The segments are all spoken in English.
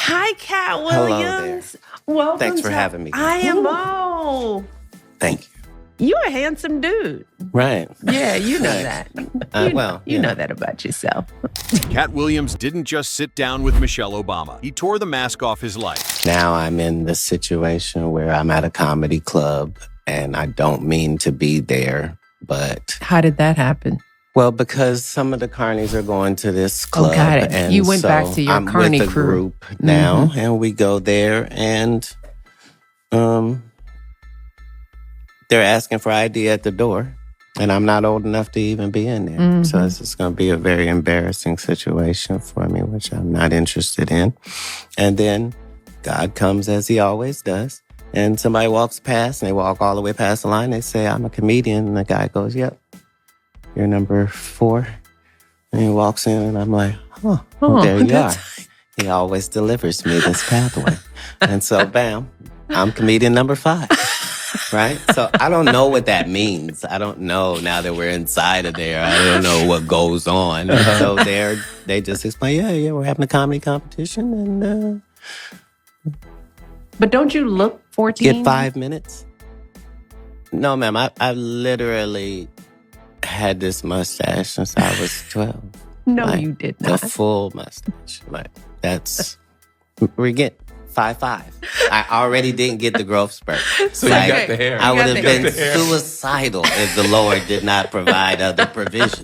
Hi, Katt Hello Williams. there. Welcome. Thanks for having me. IMO. Thank you. You're a handsome dude. Right. Yeah, you know that. You know that about yourself. Katt Williams didn't just sit down with Michelle Obama. He tore the mask off his life. Now I'm in the situation where I'm at a comedy club and I don't mean to be there, but... How did that happen? Well, because some of the carnies are going to this club. Oh, got it. And you went so back to your I'm carny with a crew. Group now, and we go there and they're asking for ID at the door. And I'm not old enough to even be in there. So this is going to be a very embarrassing situation for me, which I'm not interested in. And then God comes as he always does. And somebody walks past, and they walk all the way past the line. They say, I'm a comedian. And the guy goes, yep, you're number 4. And he walks in, and I'm like, well, there you are. He always delivers me this pathway. And so, bam, I'm comedian number 5. Right? So I don't know what that means. I don't know now that we're inside of there. I don't know what goes on. So they just explain, yeah, we're having a comedy competition and But don't you look 14? get 5 minutes. No, ma'am, I literally had this mustache since I was 12. No, you did not. The full mustache. Like we're getting 5'5". I already didn't get the growth spurt. So you got the hair. I would have been suicidal if the Lord did not provide other provisions.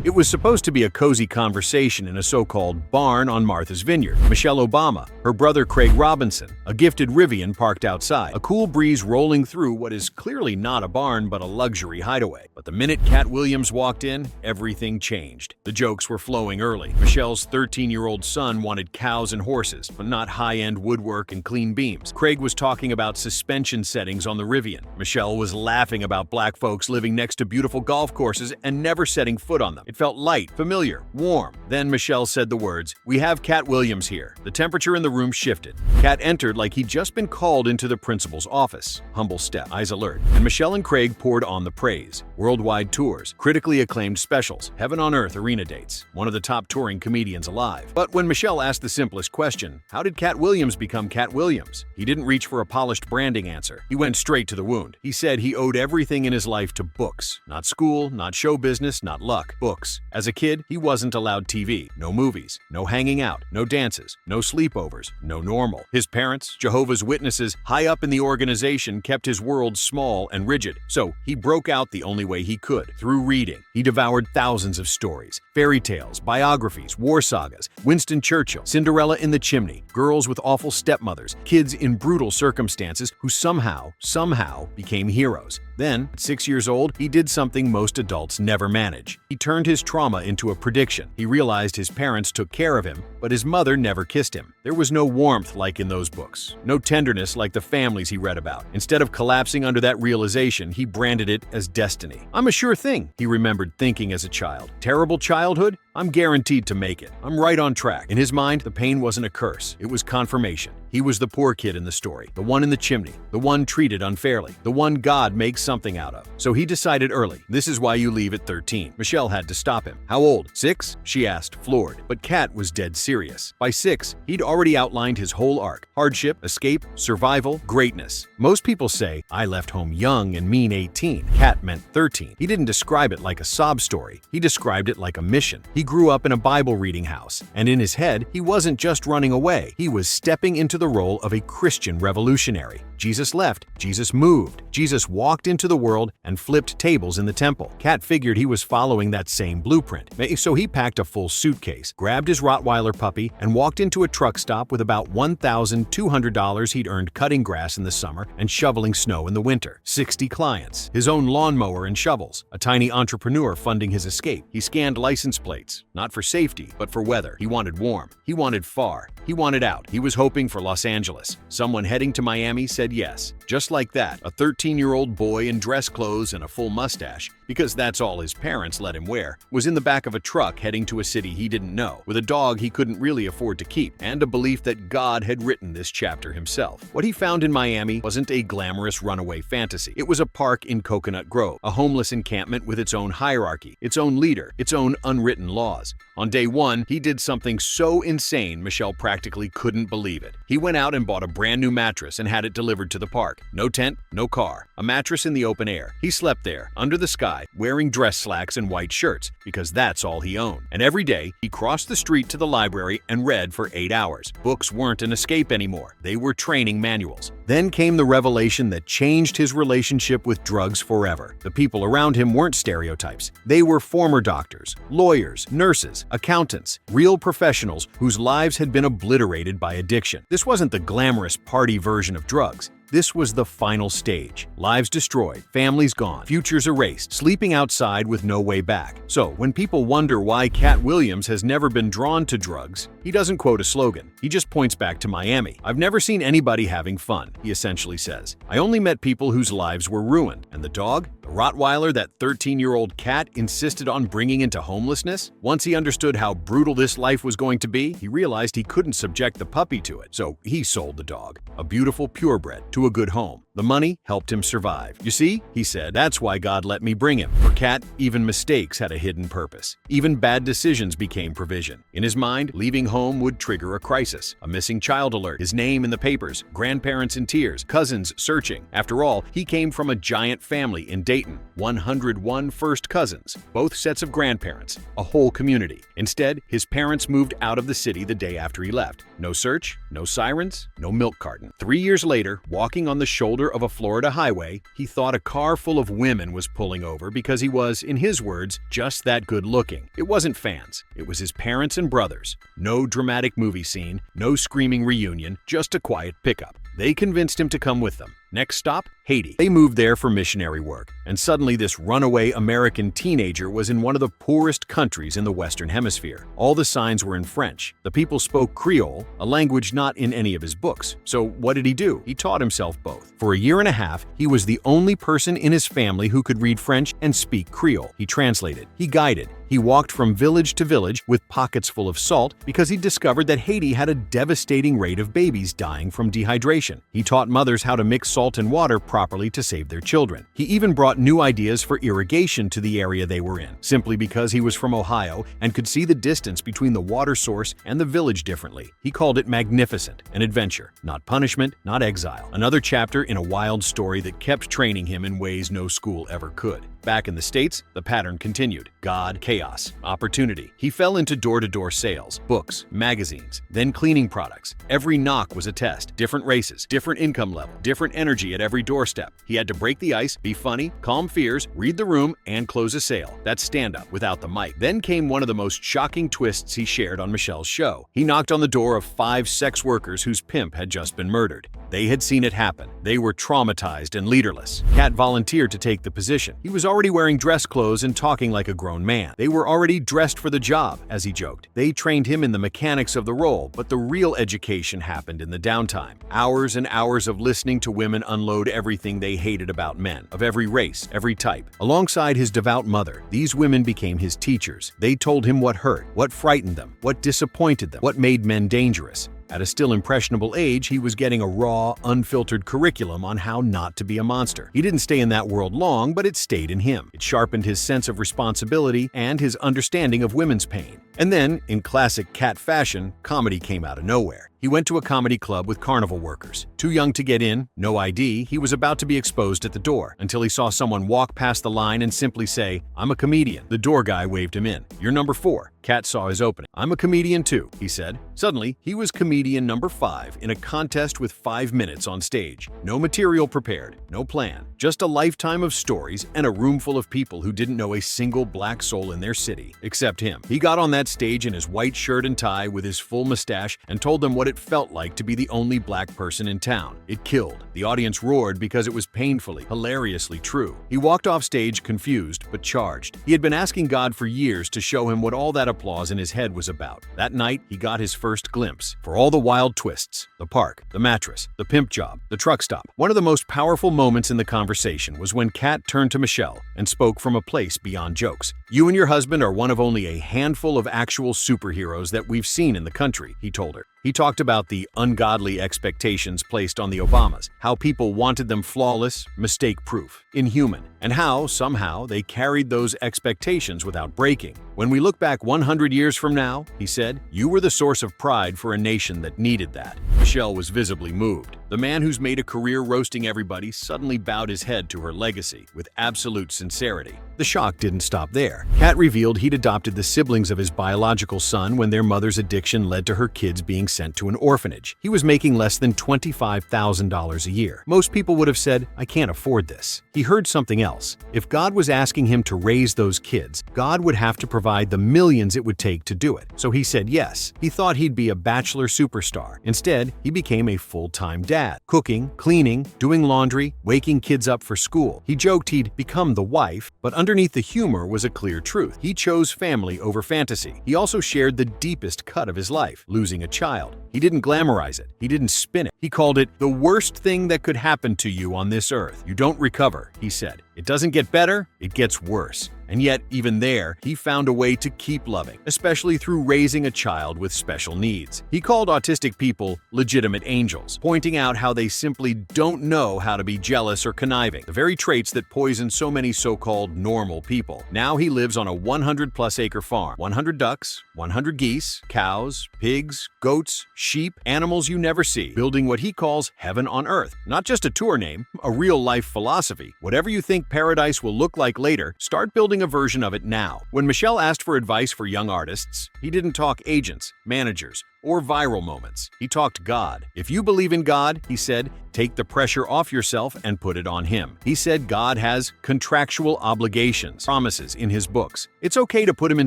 It was supposed to be a cozy conversation in a so-called barn on Martha's Vineyard. Michelle Obama, her brother Craig Robinson, a gifted Rivian parked outside, a cool breeze rolling through what is clearly not a barn but a luxury hideaway. But the minute Katt Williams walked in, everything changed. The jokes were flowing early. Michelle's 13-year-old son wanted cows and horses, but not high-end woodwork and clean beams. Craig was talking about suspension settings on the Rivian. Michelle was laughing about black folks living next to beautiful golf courses and never setting foot on them. It felt light, familiar, warm. Then Michelle said the words, "We have Katt Williams here." The temperature in the room shifted. Katt entered like he'd just been called into the principal's office. Humble step, eyes alert. And Michelle and Craig poured on the praise. Worldwide tours, critically acclaimed specials, heaven on earth arena dates. One of the top touring comedians alive. But when Michelle asked the simplest question, how did Katt Williams become Katt Williams? He didn't reach for a polished branding answer. He went straight to the wound. He said he owed everything in his life to books. Not school, not show business, not luck. Books. As a kid, he wasn't allowed TV, no movies, no hanging out, no dances, no sleepovers, no normal. His parents, Jehovah's Witnesses, high up in the organization, kept his world small and rigid. So he broke out the only way he could, through reading. He devoured thousands of stories, fairy tales, biographies, war sagas, Winston Churchill, Cinderella in the Chimney, girls with awful stepmothers, kids in brutal circumstances who somehow became heroes. Then, at 6 years old, he did something most adults never manage. He turned his trauma into a prediction. He realized his parents took care of him, but his mother never kissed him. There was no warmth like in those books, no tenderness like the families he read about. Instead of collapsing under that realization, he branded it as destiny. "I'm a sure thing," he remembered thinking as a child. "Terrible childhood? I'm guaranteed to make it. I'm right on track." In his mind, the pain wasn't a curse. It was confirmation. He was the poor kid in the story, the one in the chimney, the one treated unfairly, the one God makes something out of. So he decided early, this is why you leave at 13. Michelle had to stop him. "How old? 6? She asked, floored. But Katt was dead serious. By 6, he'd already outlined his whole arc. Hardship, escape, survival, greatness. Most people say, I left home young and mean 18. Katt meant 13. He didn't describe it like a sob story. He described it like a mission. He grew up in a Bible reading house, and in his head, he wasn't just running away. He was stepping into the role of a Christian revolutionary. Jesus left, Jesus moved, Jesus walked into the world and flipped tables in the temple. Katt figured he was following that same blueprint. So he packed a full suitcase, grabbed his Rottweiler puppy, and walked into a truck stop with about $1,200 he'd earned cutting grass in the summer and shoveling snow in the winter. 60 clients, his own lawnmower and shovels, a tiny entrepreneur funding his escape. He scanned license plates, not for safety, but for weather. He wanted warm. He wanted far. He wanted out. He was hoping for Los Angeles. Someone heading to Miami said yes. Just like that, a 13-year-old boy in dress clothes and a full mustache, because that's all his parents let him wear, was in the back of a truck heading to a city he didn't know, with a dog he couldn't really afford to keep, and a belief that God had written this chapter himself. What he found in Miami wasn't a glamorous runaway fantasy. It was a park in Coconut Grove, a homeless encampment with its own hierarchy, its own leader, its own unwritten laws. On day one, he did something so insane Michelle practically couldn't believe it. He went out and bought a brand new mattress and had it delivered to the park. No tent, no car. A mattress in the open air. He slept there, under the sky, wearing dress slacks and white shirts, because that's all he owned. And every day, he crossed the street to the library and read for 8 hours. Books weren't an escape anymore. They were training manuals. Then came the revelation that changed his relationship with drugs forever. The people around him weren't stereotypes. They were former doctors, lawyers, nurses, accountants, real professionals whose lives had been obliterated by addiction. This wasn't the glamorous party version of drugs. This was the final stage. Lives destroyed, families gone, futures erased, sleeping outside with no way back. So, when people wonder why Katt Williams has never been drawn to drugs, he doesn't quote a slogan. He just points back to Miami. "I've never seen anybody having fun," he essentially says. "I only met people whose lives were ruined. And the dog? The Rottweiler that 13-year-old Katt insisted on bringing into homelessness? Once he understood how brutal this life was going to be, he realized he couldn't subject the puppy to it. So he sold the dog, a beautiful purebred, to a good home. The money helped him survive. You see," he said, "that's why God let me bring him." For Katt, even mistakes had a hidden purpose. Even bad decisions became provision. In his mind, leaving home would trigger a crisis. A missing child alert, his name in the papers, grandparents in tears, cousins searching. After all, he came from a giant family in Dayton, 101 first cousins, both sets of grandparents, a whole community. Instead, his parents moved out of the city the day after he left. No search, no sirens, no milk carton. 3 years later, walking on the shoulder of a Florida highway, he thought a car full of women was pulling over because he was, in his words, just that good looking. It wasn't fans. It was his parents and brothers. No dramatic movie scene, no screaming reunion, just a quiet pickup. They convinced him to come with them. Next stop, Haiti. They moved there for missionary work, and suddenly this runaway American teenager was in one of the poorest countries in the Western Hemisphere. All the signs were in French. The people spoke Creole, a language not in any of his books. So what did he do? He taught himself both. For a year and a half, he was the only person in his family who could read French and speak Creole. He translated. He guided. He walked from village to village with pockets full of salt because he discovered that Haiti had a devastating rate of babies dying from dehydration. He taught mothers how to mix salt and water properly to save their children. He even brought new ideas for irrigation to the area they were in, simply because he was from Ohio and could see the distance between the water source and the village differently. He called it magnificent, an adventure, not punishment, not exile. Another chapter in a wild story that kept training him in ways no school ever could. Back in the States, the pattern continued. God, chaos, opportunity. He fell into door-to-door sales, books, magazines, then cleaning products. Every knock was a test. Different races, different income level, different energy at every doorstep. He had to break the ice, be funny, calm fears, read the room, and close a sale. That's stand-up without the mic. Then came one of the most shocking twists he shared on Michelle's show. He knocked on the door of 5 sex workers whose pimp had just been murdered. They had seen it happen. They were traumatized and leaderless. Katt volunteered to take the position. He was already wearing dress clothes and talking like a grown man. They were already dressed for the job, as he joked. They trained him in the mechanics of the role, but the real education happened in the downtime. Hours and hours of listening to women unload everything they hated about men, of every race, every type. Alongside his devout mother, these women became his teachers. They told him what hurt, what frightened them, what disappointed them, what made men dangerous. At a still impressionable age, he was getting a raw, unfiltered curriculum on how not to be a monster. He didn't stay in that world long, but it stayed in him. It sharpened his sense of responsibility and his understanding of women's pain. And then, in classic Katt fashion, comedy came out of nowhere. He went to a comedy club with carnival workers. Too young to get in, no ID, he was about to be exposed at the door until he saw someone walk past the line and simply say, "I'm a comedian." The door guy waved him in. "You're number 4. Katt saw his opening. "I'm a comedian too," he said. Suddenly, he was comedian number 5 in a contest with 5 minutes on stage. No material prepared, no plan, just a lifetime of stories and a room full of people who didn't know a single black soul in their city, except him. He got on that stage in his white shirt and tie with his full mustache and told them what it it felt like to be the only black person in town. It killed. The audience roared because it was painfully, hilariously true. He walked off stage confused but charged. He had been asking God for years to show him what all that applause in his head was about. That night, he got his first glimpse. For all the wild twists, the park, the mattress, the pimp job, the truck stop, one of the most powerful moments in the conversation was when Katt turned to Michelle and spoke from a place beyond jokes. "You and your husband are one of only a handful of actual superheroes that we've seen in the country," he told her. He talked about the ungodly expectations placed on the Obamas, how people wanted them flawless, mistake-proof, inhuman, and how, somehow, they carried those expectations without breaking. "When we look back 100 years from now," he said, "you were the source of pride for a nation that needed that." Michelle was visibly moved. The man who's made a career roasting everybody suddenly bowed his head to her legacy with absolute sincerity. The shock didn't stop there. Katt revealed he'd adopted the siblings of his biological son when their mother's addiction led to her kids being sent to an orphanage. He was making less than $25,000 a year. Most people would have said, "I can't afford this." He heard something else. If God was asking him to raise those kids, God would have to provide the millions it would take to do it. So he said yes. He thought he'd be a bachelor superstar. Instead, he became a full-time dad, cooking, cleaning, doing laundry, waking kids up for school. He joked he'd become the wife, but underneath the humor was a clear truth. He chose family over fantasy. He also shared the deepest cut of his life, losing a child. He didn't glamorize it. He didn't spin it. He called it the worst thing that could happen to you on this earth. "You don't recover," he said. "It doesn't get better, it gets worse." And yet, even there, he found a way to keep loving, especially through raising a child with special needs. He called autistic people legitimate angels, pointing out how they simply don't know how to be jealous or conniving, the very traits that poison so many so-called normal people. Now he lives on a 100-plus acre farm, 100 ducks, 100 geese, cows, pigs, goats, sheep, animals you never see, building what he calls heaven on earth. Not just a tour name, a real-life philosophy. Whatever you think paradise will look like later, start building a version of it now. When Michelle asked for advice for young artists, he didn't talk agents, managers, or viral moments. He talked God. "If you believe in God," he said, "take the pressure off yourself and put it on him." He said God has contractual obligations, promises in his books. It's okay to put him in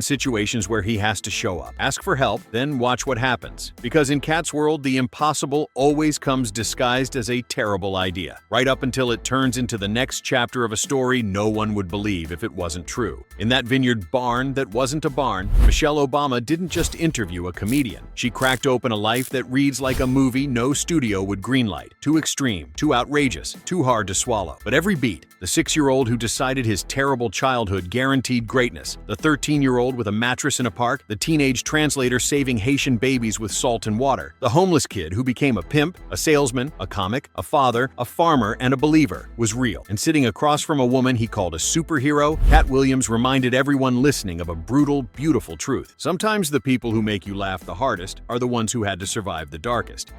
situations where he has to show up. Ask for help, then watch what happens. Because in Katt's world, the impossible always comes disguised as a terrible idea, right up until it turns into the next chapter of a story no one would believe if it wasn't true. In that Vineyard barn that wasn't a barn, Michelle Obama didn't just interview a comedian. She cracked open a life that reads like a movie no studio would greenlight. Too extreme, too outrageous, too hard to swallow. But every beat, the 6-year-old who decided his terrible childhood guaranteed greatness, the 13-year-old with a mattress in a park, the teenage translator saving Haitian babies with salt and water, the homeless kid who became a pimp, a salesman, a comic, a father, a farmer, and a believer, was real. And sitting across from a woman he called a superhero, Katt Williams reminded everyone listening of a brutal, beautiful truth. Sometimes the people who make you laugh the hardest are the ones who had to survive the darkest.